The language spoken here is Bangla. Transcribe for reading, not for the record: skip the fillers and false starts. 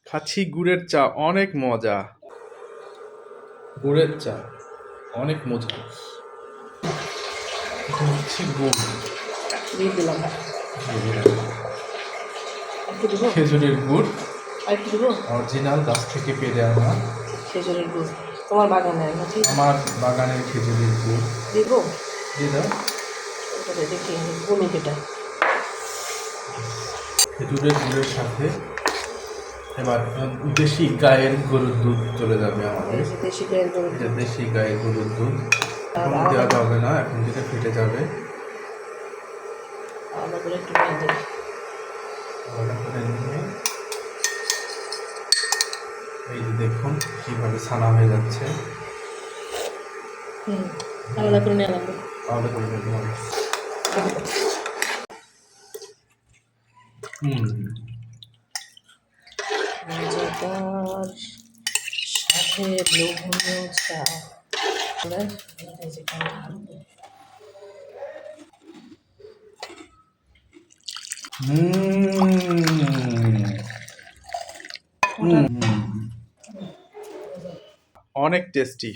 খাচ্ছি গুড়ের চা, অনেক মজা। গুড়ের চা অনেক মজা। এটা হচ্ছে গুড়। দিয়ে দিলাম। একটু দেবো? খেজুরের গুড়, আর একটু দেবো? অরিজিনাল গাছ থেকে পেড়ে আনা। খেজুরের গুড় তোমার বাগানে নাকি? আমার বাগানের খেজুরের গুড়। দেবো? দিয়ে দাও। ওটাতে দেখি হলুদ এটা। খেজুরের গুড়ের সাথে এবার দেশি গায়ের গরুর দুধ চলে যাবে আমাদের। এই যে দেশি গায়ের গরুর এটা দুধ। দেশি গায়ের গরুর দুধ। এখন আর দেওয়া যাবে না, এখন দিলে ফেটে যাবে। আলাদা করে একটু নিয়ে দিই। আলাদা করে নিয়ে এই যে দেখুন কিভাবে ছানা হয়ে যাচ্ছে। আলাদা করে নিয়ে লাগবে। আলাদা করে নিতে হবে। মজাদার সাথে লোভনীয় চা। এই যে ঢালবো। অনেক টেস্টি।